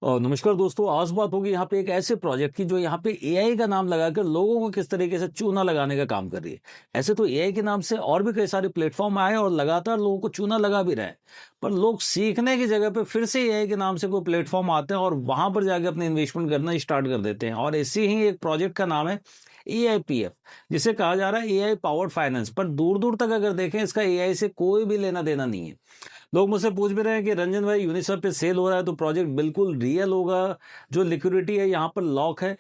और नमस्कार दोस्तों, आज बात होगी यहाँ पे एक ऐसे प्रोजेक्ट की जो यहाँ पे एआई का नाम लगाकर लोगों को किस तरीके से चूना लगाने का काम कर रही है। ऐसे तो एआई के नाम से और भी कई सारे प्लेटफॉर्म आए और लगातार लोगों को चूना लगा भी रहे हैं, पर लोग सीखने की जगह पे फिर से एआई के नाम से कोई प्लेटफॉर्म आते हैं और वहां पर जाके अपने इन्वेस्टमेंट करना स्टार्ट कर देते हैं। और ऐसे ही एक प्रोजेक्ट का नाम है एआईपीएफ, जिसे कहा जा रहा है एआई पावर्ड फाइनेंस। पर दूर दूर तक अगर देखें, इसका एआई से कोई भी लेना देना नहीं है। लोग मुझसे पूछ भी रहे हैं कि रंजन भाई, यूनिस्वैप पे सेल हो रहा है तो प्रोजेक्ट बिल्कुल रियल होगा? जो लिक्विडिटी है यहाँ पर लॉक है?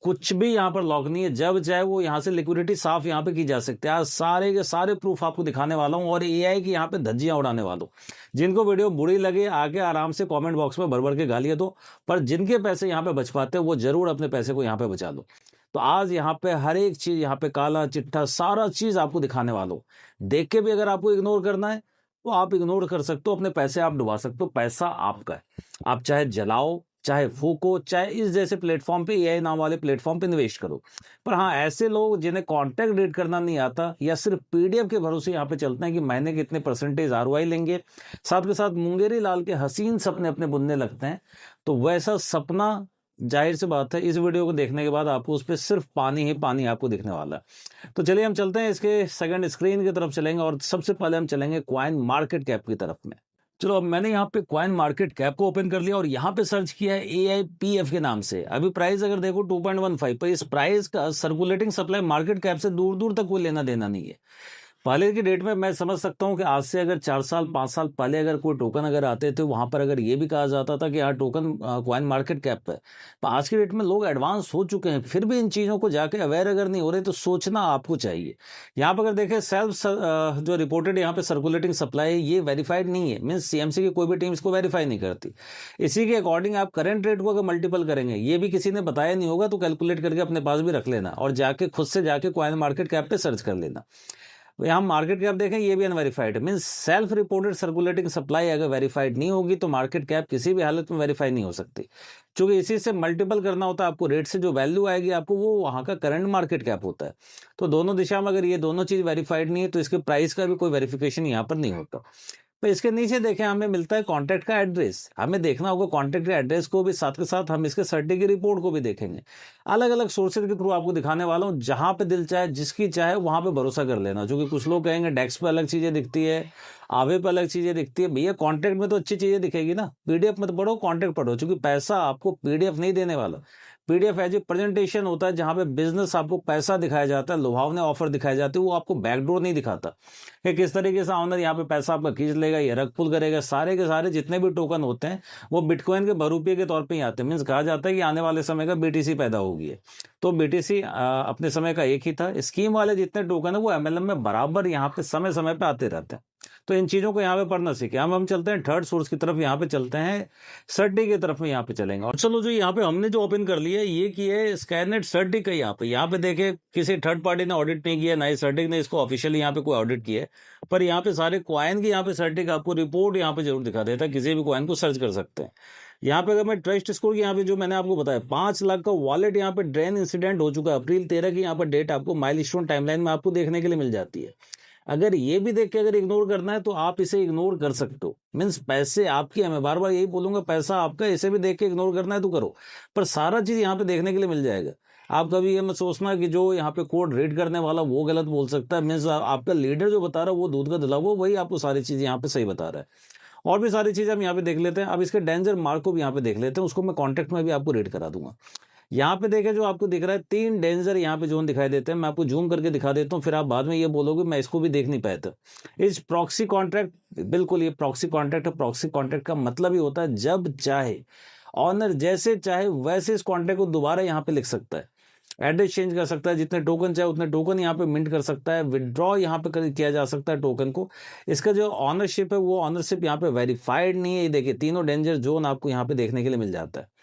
कुछ भी यहाँ पर लॉक नहीं है। जब चाहे वो यहाँ से लिक्विडिटी साफ यहाँ पे की जा सकती है। आज सारे के सारे प्रूफ आपको दिखाने वाला हूँ और एआई की यहाँ पे धज्जियां उड़ाने वाला हूँ। जिनको वीडियो बुरी लगे आके आराम से कमेंट बॉक्स में भर भर के गालियां दो, पर जिनके पैसे यहाँ पे बच पाते हैं वो जरूर अपने पैसे को यहाँ पे बचा लो। तो आज यहाँ पे हर एक चीज, यहाँ पे काला चिट्ठा सारा चीज आपको दिखाने वाला हूँ। देख के भी अगर आपको इग्नोर करना है तो आप इग्नोर कर सकते हो, अपने पैसे आप डुबा सकते हो। पैसा आपका है, आप चाहे जलाओ, चाहे फूको, चाहे इस जैसे प्लेटफॉर्म पे, एआई नाम वाले प्लेटफॉर्म पे इन्वेस्ट करो। पर हाँ, ऐसे लोग जिन्हें कॉन्ट्रैक्ट रीड करना नहीं आता या सिर्फ पीडीएफ के भरोसे यहाँ पे चलते हैं कि महीने के इतने परसेंटेज आरओआई लेंगे, साथ के साथ मुंगेरी लाल के हसीन सपने अपने बुनने लगते हैं, तो वैसा सपना जाहिर सी बात है इस वीडियो को देखने के बाद आपको उस पर सिर्फ पानी ही पानी आपको दिखने वाला है। तो चलिए हम चलते हैं, इसके सेकंड स्क्रीन की तरफ चलेंगे और सबसे पहले हम चलेंगे कॉइन मार्केट कैप की तरफ में। चलो, अब मैंने यहाँ पे कॉइन मार्केट कैप को ओपन कर लिया और यहाँ पे सर्च किया है एआईपीएफ के नाम से। अभी प्राइस अगर देखो 2.15, पर इस प्राइस का सर्कुलेटिंग सप्लाई मार्केट कैप से दूर दूर तक कोई लेना देना नहीं है। पहले की डेट में मैं समझ सकता हूँ कि आज से अगर 4 साल 5 साल पहले अगर कोई टोकन अगर आते थे, वहां पर अगर ये भी कहा जाता था कि यार टोकन कॉइन मार्केट कैप पे। पर आज की डेट में लोग एडवांस हो चुके हैं, फिर भी इन चीज़ों को जाके अवेयर अगर नहीं हो रहे तो सोचना आपको चाहिए। यहाँ पर अगर देखें, सेल्फ जो रिपोर्टेड यहाँ पे सर्कुलेटिंग सप्लाई है, ये वेरीफाइड नहीं है। मीन्स सीएमसी की कोई भी टीम इसको वेरीफाई नहीं करती। इसी के अकॉर्डिंग आप करंट रेट को अगर मल्टीपल करेंगे, ये भी किसी ने बताया नहीं होगा, तो कैलकुलेट करके अपने पास भी रख लेना और जाके खुद से जाके कॉइन मार्केट कैप पे सर्च कर लेना। यहाँ मार्केट कैप देखें, ये भी अनवेरीफाइड है। Means self reported circulating supply अगर वेरीफाइड नहीं होगी तो मार्केट कैप किसी भी हालत में वेरीफाई नहीं हो सकती, क्योंकि इसी से मल्टीपल करना होता है आपको। रेट से जो वैल्यू आएगी आपको, वो वहाँ का करंट मार्केट कैप होता है। तो दोनों दिशा में अगर ये दोनों चीज वेरीफाइड नहीं है तो इसके प्राइस का भी कोई वेरिफिकेशन यहाँ पर नहीं होता। तो इसके नीचे देखें, हमें मिलता है कॉन्ट्रैक्ट का एड्रेस। हमें देखना होगा कॉन्ट्रैक्ट के एड्रेस को भी, साथ के साथ हम इसके सर्टी की रिपोर्ट को भी देखेंगे। अलग अलग सोर्सेज के थ्रू आपको दिखाने वाला हूँ। जहां पे दिल चाहे, जिसकी चाहे, वहां पे भरोसा कर लेना। क्योंकि कुछ लोग कहेंगे डेस्क पे अलग चीजें दिखती है, आवे पे अलग चीजें दिखती है। भैया, कॉन्ट्रैक्ट में तो अच्छी चीजें दिखेगी ना। पीडीएफ मत पढ़ो, कॉन्ट्रैक्ट पढ़ो, क्योंकि पैसा आपको पीडीएफ नहीं देने वाला। पीडीएफ एज ए प्रेजेंटेशन होता है, जहां पे बिजनेस आपको पैसा दिखाया जाता है, लुभावने ऑफर दिखाए जाते हैं। वो आपको बैकडोर नहीं दिखाता कि किस तरीके से ऑनर यहाँ पे पैसा आपका खींच लेगा या रग पुल करेगा। सारे के सारे जितने भी टोकन होते हैं वो बिटकॉइन के बरूपये के तौर पे ही आते हैं। मीन्स कहा जाता है कि आने वाले समय का बीटीसी पैदा होगी है। तो बीटीसी अपने समय का एक ही था। स्कीम वाले जितने टोकन है वो एमएलएम में बराबर यहाँ पे समय समय पे आते रहते हैं। तो इन चीजों को यहाँ पे पढ़ना सीखे। हम चलते हैं थर्ड सोर्स की तरफ, यहाँ पे चलते हैं सर्टी की तरफ में, यहाँ पे चलेंगे। और चलो, जो यहाँ पे हमने जो ओपन कर लिया है, ये की है स्कैननेट सर्टी का। यहाँ पे देखे, किसी थर्ड पार्टी ने ऑडिट नहीं किया, ना ही सर्टी ने इसको ऑफिशियली यहाँ पे कोई ऑडिट किया है। पर यहाँ पे सारे कॉइन की यहाँ पे सर्टी का आपको रिपोर्ट यहाँ पे जरूर दिखा देता है। किसी भी कॉइन को सर्च कर सकते हैं। यहाँ पे अगर मैं ट्रस्ट स्कोर की, यहाँ पे जो मैंने आपको बताया 5 लाख का वॉलेट यहाँ पे ड्रेन इंसिडेंट हो चुका है। अप्रैल 13 की यहाँ पर डेट आपको माइलस्टोन टाइमलाइन में आपको देखने के लिए मिल जाती है। अगर ये भी देख के अगर इग्नोर करना है तो आप इसे इग्नोर कर सकते हो। मीन्स पैसे आपके हैं, मैं बार बार यही बोलूंगा, पैसा आपका। इसे भी देख के इग्नोर करना है तो करो, पर सारा चीज यहाँ पे देखने के लिए मिल जाएगा। आप कभी ये मत सोचना कि जो यहाँ पे कोड रीड करने वाला वो गलत बोल सकता है। मीन्स आपका लीडर जो बता रहा है वो दूध का धुला, वो वही आपको सारी चीज यहाँ पे सही बता रहा है। और भी सारी चीजें हम यहाँ पे देख लेते हैं। अब इसके डेंजर मार्क को भी यहाँ पे देख लेते हैं, उसको मैं कॉन्टेक्ट में भी आपको रीड करा दूंगा। यहाँ पे देखें, जो आपको दिख रहा है 3 डेंजर यहाँ पे जोन दिखाई देते हैं। मैं आपको जूम करके दिखा देता हूँ, फिर आप बाद में ये बोलोगे मैं इसको भी देख नहीं पाया था। इस प्रॉक्सी कॉन्ट्रैक्ट, बिल्कुल ये प्रॉक्सी कॉन्ट्रैक्ट है। प्रॉक्सी कॉन्ट्रैक्ट का मतलब ही होता है जब चाहे ऑनर जैसे चाहे वैसे इस कॉन्ट्रैक्ट को दोबारा यहाँ पे लिख सकता है, एड्रेस चेंज कर सकता है, जितने टोकन चाहे उतने टोकन यहाँ पे मिंट कर सकता है, विदड्रॉ यहाँ पे किया जा सकता है टोकन को। इसका जो ऑनरशिप है वो ऑनरशिप यहाँ पे वेरीफाइड नहीं है। ये देखिए, तीनों डेंजर जोन आपको यहाँ पे देखने के लिए मिल जाता है।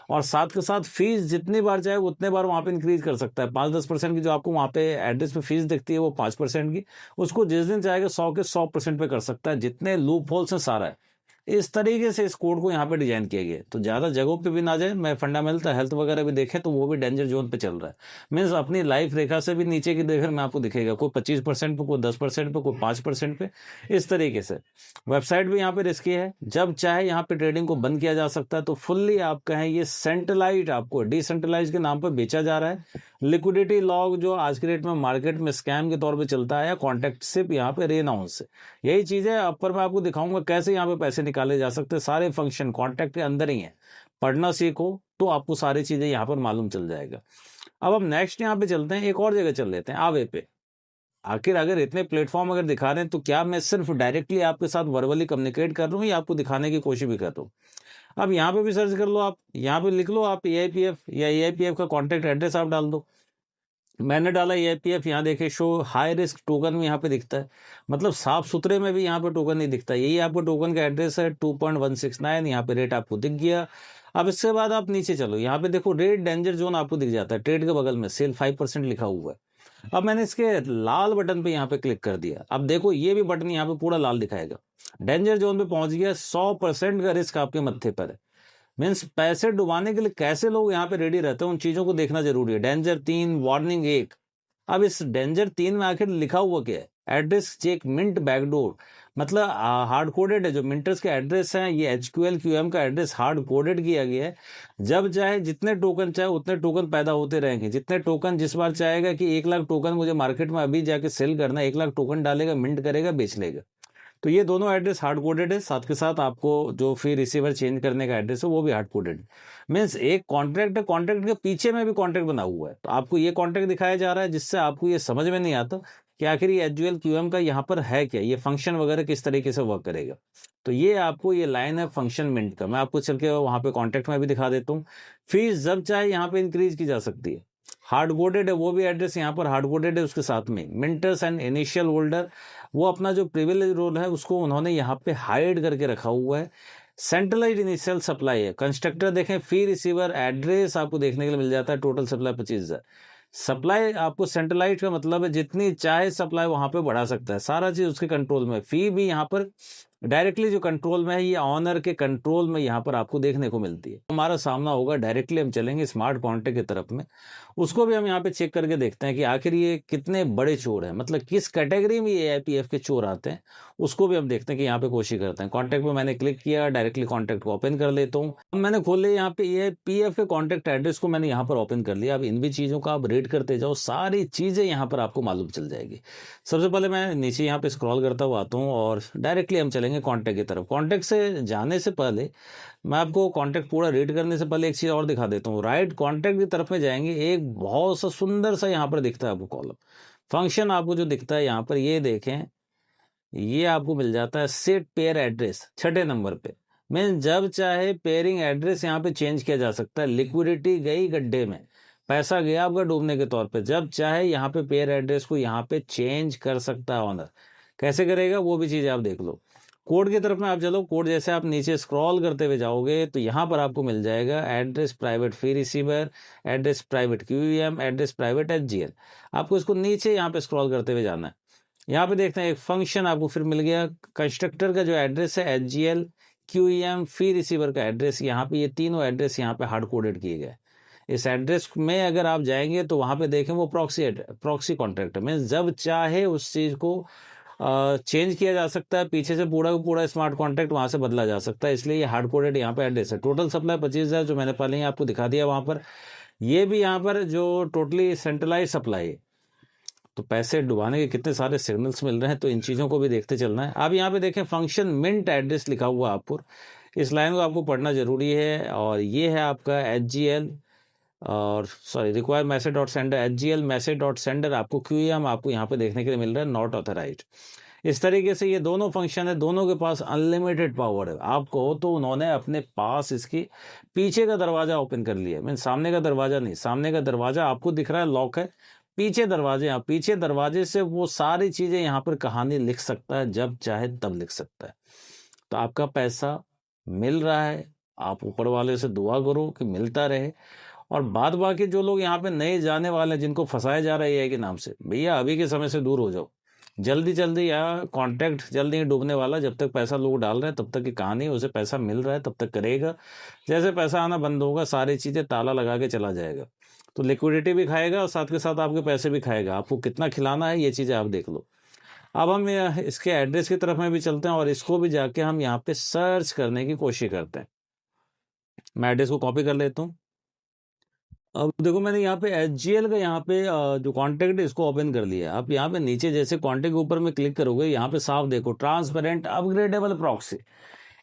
और साथ के साथ फीस जितनी बार चाहे उतने बार वहाँ पे इंक्रीज कर सकता है। 5-10% की जो आपको वहाँ पे एड्रेस पे फीस दिखती है वो 5% की, उसको जिस दिन चाहेगा 100 के 100% पे कर सकता है। जितने लूप होल्स हैं सारा है। इस तरीके से इस कोड को यहाँ पे डिजाइन किया गया है। तो ज़्यादा जगहों पे भी ना जाए। मैं फंडामेंटल हेल्थ वगैरह भी देखें तो वो भी डेंजर जोन पे चल रहा है। मीन्स अपनी लाइफ रेखा से भी नीचे की देखें में आपको दिखेगा, कोई 25% पे, कोई 10% पे, कोई 5% पे, इस तरीके से। वेबसाइट भी यहाँ पे रिस्की है। जब चाहे यहाँ पे ट्रेडिंग को बंद किया जा सकता है। तो फुल्ली आप कहें ये सेंट्रलाइज आपको डिसेंट्रलाइज के नाम पर बेचा जा रहा है। लिक्विडिटी लॉग जो आज के डेट में मार्केट में स्कैम के तौर पे चलता है, या कॉन्टैक्ट सिप यहाँ पे रेनाउंस से, यही चीज़ है। अपर मैं आपको दिखाऊंगा कैसे यहाँ पे पैसे निकाले जा सकते हैं। सारे फंक्शन कॉन्टैक्ट के अंदर ही है। पढ़ना सीखो तो आपको सारी चीज़ें यहाँ पर मालूम चल जाएगा। अब हम नेक्स्ट यहाँ पे चलते हैं, एक और जगह चल लेते हैं, आवे पे। आखिर अगर इतने प्लेटफॉर्म अगर दिखा रहे हैं तो क्या मैं सिर्फ डायरेक्टली आपके साथ वर्बली कम्युनिकेट कर रहा हूँ या आपको दिखाने की कोशिश भी कर रहा हूँ। अब यहाँ पे भी सर्च कर लो आप, यहाँ पे लिख लो आप AIPF या AIPF का कॉन्टैक्ट एड्रेस आप डाल दो। मैंने डाला AIPF, यहाँ देखे शो हाई रिस्क टोकन में यहाँ पे दिखता है। मतलब साफ सुथरे में भी यहाँ पे टोकन नहीं दिखता। यही आपको टोकन का एड्रेस है 2.169। यहाँ पे रेट आपको दिख गया। अब इसके बाद आप नीचे चलो, यहाँ पे देखो रेट डेंजर जोन आपको दिख जाता है। ट्रेड के बगल में सेल 5% लिखा हुआ है। अब मैंने इसके लाल बटन पे यहाँ पे क्लिक कर दिया। अब देखो ये भी बटन यहाँ पे पूरा लाल दिखाएगा। डेंजर जोन पे पहुंच गया। 100% का रिस्क आपके मत्थे पर है। मीन्स पैसे डुबाने के लिए कैसे लोग यहाँ पे रेडी रहते हैं, उन चीजों को देखना जरूरी है। Danger 3, warning 1। अब इस डेंजर 3 में आखिर लिखा हुआ क्या है? Address check mint backdoor. मतलब हार्ड कोडेड है। जो मिंटर्स के एड्रेस हैं, ये HQL QM का एड्रेस हार्ड कोडेड किया गया है। जब चाहे जितने टोकन चाहे उतने टोकन पैदा होते रहेंगे। जितने टोकन जिस बार चाहेगा कि 1 लाख टोकन मुझे मार्केट में अभी जाके सेल करना, 1 लाख टोकन डालेगा, मिंट करेगा, बेच लेगा। तो ये दोनों एड्रेस हार्ड कोडेड है। साथ के साथ आपको जो फी रिसीवर चेंज करने का एड्रेस है वो भी हार्ड कोडेड है। मीन्स एक कॉन्ट्रैक्ट है, कॉन्ट्रैक्ट के पीछे में भी कॉन्ट्रैक्ट बना हुआ है। तो आपको ये कॉन्ट्रैक्ट दिखाया जा रहा है जिससे आपको ये समझ में नहीं आता कि आखिर ये HUL QM का यहाँ पर है क्या, ये फंक्शन वगैरह किस तरीके से वर्क करेगा। तो ये आपको ये लाइन है फंक्शन मिंट का। मैं आपको चल के वहाँ पे कॉन्ट्रैक्ट में भी दिखा देता हूँ। फीस जब चाहे यहाँ पे इंक्रीज की जा सकती है। हार्ड कोडेड है, वो भी एड्रेस यहाँ पर हार्ड कोडेड है। उसके साथ में मिंटर्स एंड इनिशियल होल्डर, वो अपना जो प्रिविलेज रोल है उसको उन्होंने यहाँ पे हाइड करके रखा हुआ है। सेंट्रलाइज इनिशियल सप्लाई है। कंस्ट्रक्टर देखें, फी रिसीवर एड्रेस आपको देखने के लिए मिल जाता है। Total supply 25,000। सप्लाई आपको सेंट्रलाइज का मतलब है जितनी चाहे सप्लाई वहां पे बढ़ा सकता है। सारा चीज उसके कंट्रोल में। फी भी यहाँ पर डायरेक्टली जो कंट्रोल में है, ये ऑनर के कंट्रोल में यहाँ पर आपको देखने को मिलती है। हमारा सामना होगा, डायरेक्टली हम चलेंगे स्मार्ट कॉन्ट्रैक्ट की तरफ में। उसको भी हम यहाँ पे चेक करके देखते हैं कि आखिर ये कितने बड़े चोर हैं, मतलब किस कैटेगरी में ये AIPF के चोर आते हैं। उसको भी हम देखते हैं कि यहाँ पे कोशिश करते हैं। कॉन्टैक्ट पे मैंने क्लिक किया, डायरेक्टली कॉन्टैक्ट को ओपन कर लेता हूँ। अब मैंने खोले यहाँ पे AIPF के कॉन्टैक्ट एड्रेस को मैंने यहाँ पर ओपन कर लिया। अब इन भी चीज़ों का आप रीड करते जाओ, सारी चीज़ें यहाँ पर आपको मालूम चल जाएगी। सबसे पहले मैं नीचे यहाँ पे स्क्रॉल करता हुआ आता हूँ और डायरेक्टली हम चलेंगे कॉन्टैक्ट की तरफ। कॉन्टैक्ट से जाने से पहले मैं आपको कॉन्टैक्ट पूरा रीड करने से पहले एक चीज़ और दिखा देता हूँ। राइट कॉन्टैक्ट की तरफ में जाएंगे, एक बहुत सा सुंदर सा यहाँ पर दिखता है आपको कॉलम। फंक्शन आपको जो दिखता है यहाँ पर, ये देखें, ये आपको मिल जाता है सेट पेयर एड्रेस 6ठे नंबर पे। मीन जब चाहे पेयरिंग एड्रेस यहाँ पे चेंज किया जा सकता है। लिक्विडिटी गई गड्ढे में, पैसा गया आपका डूबने के तौर पे, जब चाहे यहाँ पे पेयर एड्रेस को यहाँ पे चेंज कर सकता है ऑनर। कैसे करेगा वो भी चीज़ आप देख लो। कोड की तरफ में आप चलो। कोड जैसे आप नीचे स्क्रॉल करते हुए जाओगे तो यहाँ पर आपको मिल जाएगा address private fee receiver, address private QEM, address private HGL। आपको इसको नीचे यहाँ पे स्क्रॉल करते हुए जाना है। यहाँ पे देखते हैं एक फंक्शन आपको फिर मिल गया। कंस्ट्रक्टर का जो एड्रेस है HGL, QEM, फी रिसीवर का एड्रेस, यहाँ पे ये तीनों एड्रेस यहाँ पे हार्ड कोडेड किए गए। इस एड्रेस में अगर आप जाएंगे तो वहाँ पे देखें वो प्रॉक्सी कॉन्ट्रैक्ट में जब चाहे उस चीज़ को चेंज किया जा सकता है। पीछे से पूरा का पूरा स्मार्ट कॉन्ट्रैक्ट वहाँ से बदला जा सकता है। इसलिए ये हार्ड कोडेड यहाँ पे एड्रेस है। टोटल सप्लाई 25,000 जो मैंने पहले ही आपको दिखा दिया वहाँ पर। ये भी यहाँ पर जो टोटली सेंट्रलाइज सप्लाई है। तो पैसे डुबाने के कितने सारे सिग्नल्स मिल रहे हैं, तो इन चीज़ों को भी देखते चलना है। अब यहाँ पे देखें फंक्शन मिंट एड्रेस लिखा हुआ आपको, इस लाइन को आपको पढ़ना जरूरी है। और ये है आपका HGL और sorry require message dot sender, HGL message dot sender आपको QEM आपको यहाँ पे देखने के लिए मिल रहा है, नॉट ऑथराइज्ड। इस तरीके से ये दोनों फंक्शन है, दोनों के पास अनलिमिटेड पावर है। आपको तो उन्होंने अपने पास इसकी पीछे का दरवाजा ओपन कर लिया। मीन सामने का दरवाजा नहीं, सामने का दरवाजा आपको दिख रहा है लॉक है, पीछे दरवाजे, आप पीछे दरवाजे से वो सारी चीजें यहाँ पर कहानी लिख सकता है, जब चाहे तब लिख सकता है। तो आपका पैसा मिल रहा है, आप ऊपर वाले से दुआ करो कि मिलता रहे। और बाद बाकी जो लोग यहाँ पे नए जाने वाले हैं, जिनको फंसाया जा रहा है AI के नाम से, भैया अभी के समय से दूर हो जाओ। जल्दी जल्दी या कॉन्ट्रैक्ट जल्दी ही डूबने वाला, जब तक पैसा लोग डाल रहे हैं तब तक की कहानी है, उसे पैसा मिल रहा है तब तक करेगा, जैसे पैसा आना बंद होगा सारी चीज़ें ताला लगा के चला जाएगा। तो लिक्विडिटी भी खाएगा और साथ के साथ आपके पैसे भी खाएगा, आपको कितना खिलाना है ये चीज़ें आप देख लो। अब हम इसके एड्रेस की तरफ में भी चलते हैं और इसको भी जाके हम यहाँ पे सर्च करने की कोशिश करते हैं। मैं एड्रेस को कॉपी कर लेता हूँ। अब देखो मैंने यहाँ पे HGL का यहाँ पे जो कॉन्टैक्ट है इसको ओपन कर लिया। आप यहाँ पे नीचे जैसे कॉन्टैक्ट के ऊपर में क्लिक करोगे, यहाँ पे साफ देखो ट्रांसपेरेंट अपग्रेडेबल प्रॉक्सी।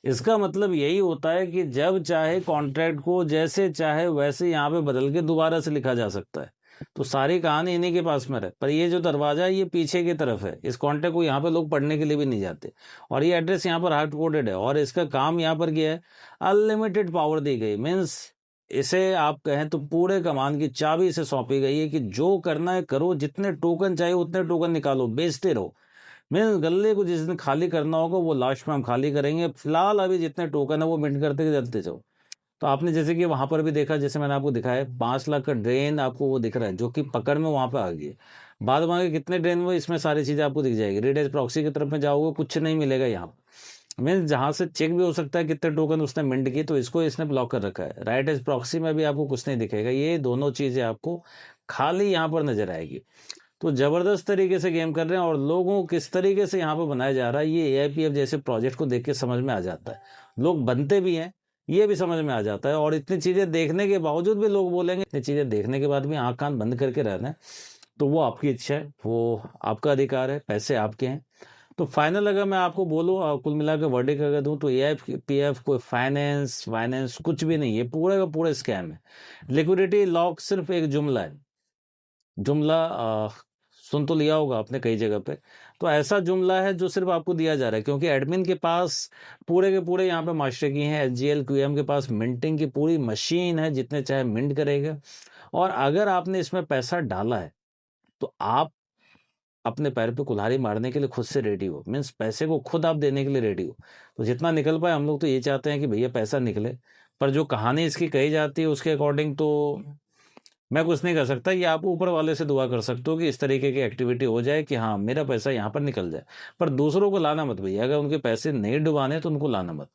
इसका मतलब यही होता है कि जब चाहे कॉन्ट्रैक्ट को जैसे चाहे वैसे यहाँ पे बदल के दोबारा से लिखा जा सकता है। तो सारी कहानी इन्हीं के पास में है, पर ये जो दरवाजा है ये पीछे की तरफ है, इस कॉन्टैक्ट को यहाँ पे लोग पढ़ने के लिए भी नहीं जाते। और ये एड्रेस यहाँ पर हार्ड कोडेड है और इसका काम यहाँ पर क्या है, अनलिमिटेड पावर दी गई। मीन्स इसे आप कहें तो पूरे कमान की चाबी इसे सौंपी गई है कि जो करना है करो, जितने टोकन चाहिए उतने टोकन निकालो, बेचते रहो। मीन्स गले को जिस दिन खाली करना होगा वो लास्ट में हम खाली करेंगे, फिलहाल अभी जितने टोकन है वो मिंट करते चलते जाओ। तो आपने जैसे कि वहां पर भी देखा, जैसे मैंने आपको दिखाया 5 लाख का ड्रेन आपको वो दिख रहा है जो कि पकड़ में वहां पे आ गई है। बाद वहां के कितने ड्रेन हुए इसमें सारी चीजें आपको दिख जाएगी। रेड एज प्रॉक्सी की तरफ में जाओगे कुछ नहीं मिलेगा यहाँ। मीन्स जहां से चेक भी हो सकता है कितने टोकन उसने मिंट की, तो इसको इसने ब्लॉक कर रखा है। राइट एज प्रॉक्सी में भी आपको कुछ नहीं दिखेगा, ये दोनों चीजें आपको खाली यहाँ पर नजर आएगी। तो जबरदस्त तरीके से गेम कर रहे हैं और लोगों को किस तरीके से यहाँ पर बनाया जा रहा है ये AIPF जैसे प्रोजेक्ट को देख के समझ में आ जाता है। लोग बनते भी हैं ये भी समझ में आ जाता है, और इतनी चीजें देखने के बावजूद भी लोग बोलेंगे, इतनी चीजें देखने के बाद भी आंख कान बंद करके रहना है, तो वो आपकी इच्छा है, वो आपका अधिकार है, पैसे आपके हैं। तो फाइनल अगर मैं आपको बोलूँ कुल मिलाकर वर्डिक्ट अगर दूं तो AIPF कोई फाइनेंस वाइनेंस कुछ भी नहीं है, पूरा का पूरा स्कैम है। लिक्विडिटी लॉक सिर्फ एक जुमला है। जुमला सुन तो लिया होगा आपने कई जगह पे। तो ऐसा जुमला है जो सिर्फ आपको दिया जा रहा है क्योंकि एडमिन के पास पूरे के पूरे यहाँ पे मास्टर की हैं। HGL QM के पास मिंटिंग की पूरी मशीन है, जितने चाहे मिंट करेगा। और अगर आपने इसमें पैसा डाला है तो आप अपने पैर पे कुल्हाड़ी मारने के लिए खुद से रेडी हो। मीन्स पैसे को खुद आप देने के लिए रेडी हो। तो जितना निकल पाए, हम लोग तो ये चाहते हैं कि भैया पैसा निकले, पर जो कहानी इसकी कही जाती है उसके अकॉर्डिंग तो मैं कुछ नहीं कर सकता। ये आप ऊपर वाले से दुआ कर सकते हो कि इस तरीके की एक्टिविटी हो जाए कि हाँ मेरा पैसा यहाँ पर निकल जाए। पर दूसरों को लाना मत भैया, अगर उनके पैसे नहीं डुबाने तो उनको लाना मत।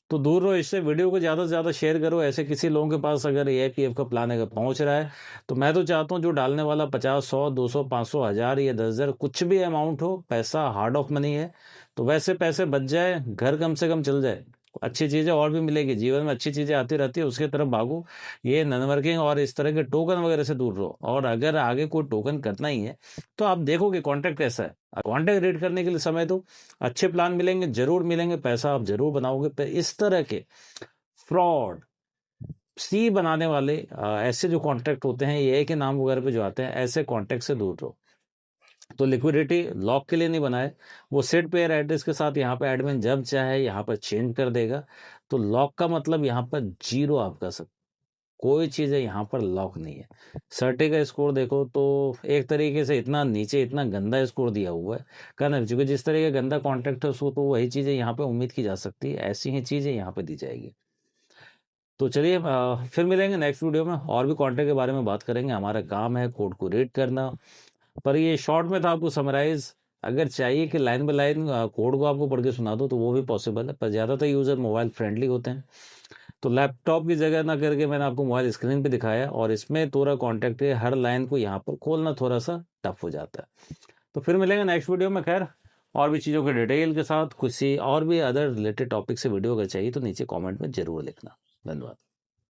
तो दूर रहो इससे। वीडियो को ज़्यादा से ज़्यादा शेयर करो। ऐसे किसी लोगों के पास अगर AIPF का प्लान अगर पहुंच रहा है तो मैं तो चाहता हूँ जो डालने वाला 50, 100, 200, 500, 1000 या 10,000 कुछ भी अमाउंट हो, पैसा हार्ड ऑफ मनी है, तो वैसे पैसे बच जाए, घर कम से कम चल जाए, अच्छी चीज़ें और भी मिलेगी। जीवन में अच्छी चीज़ें आती रहती है, उसके तरफ भागो। ये नेटवर्किंग और इस तरह के टोकन वगैरह से दूर रहो। और अगर आगे कोई टोकन करना ही है तो आप देखोगे कॉन्ट्रैक्ट कैसा है, कॉन्ट्रैक्ट रीड करने के लिए समय दो। अच्छे प्लान मिलेंगे, जरूर मिलेंगे, पैसा आप जरूर बनाओगे। पर इस तरह के फ्रॉड सी बनाने वाले ऐसे जो कॉन्ट्रैक्ट होते हैं, AI के नाम वगैरह पे जो आते हैं, ऐसे कॉन्ट्रैक्ट से दूर रहो। तो लिक्विडिटी लॉक के लिए नहीं बनाए, वो सेट पेयर एड्रेस के साथ यहाँ पे एडमिन जब चाहे यहाँ पर चेंज कर देगा। तो लॉक का मतलब यहाँ पर जीरो आप कर सकते, कोई चीज़ है यहाँ पर लॉक नहीं है। सर्टे का स्कोर देखो तो एक तरीके से इतना नीचे, इतना गंदा स्कोर दिया हुआ है। कहना चूंकि जिस तरह का गंदा कॉन्ट्रैक्ट है उसको, तो वही चीज़ें यहाँ पे उम्मीद की जा सकती है, ऐसी ही चीज़ें यहाँ पे दी जाएगी। तो चलिए फिर मिलेंगे नेक्स्ट वीडियो में, और भी कॉन्ट्रैक्ट के बारे में बात करेंगे। हमारा काम है कोड को रीड करना, पर ये शॉर्ट में था आपको समराइज। अगर चाहिए कि लाइन बाय लाइन कोड को आपको पढ़ के सुना दो तो वो भी पॉसिबल है, पर ज़्यादातर यूज़र मोबाइल फ्रेंडली होते हैं। तो लैपटॉप की जगह ना करके मैंने आपको मोबाइल स्क्रीन पे दिखाया, और इसमें थोड़ा कॉन्टैक्ट है, हर लाइन को यहाँ पर खोलना थोड़ा सा टफ हो जाता है। तो फिर मिलेंगे नेक्स्ट वीडियो में। खैर और भी चीज़ों के डिटेल के साथ, किसी और भी अदर रिलेटेड टॉपिक से वीडियो अगर चाहिए तो नीचे कॉमेंट में जरूर लिखना। धन्यवाद।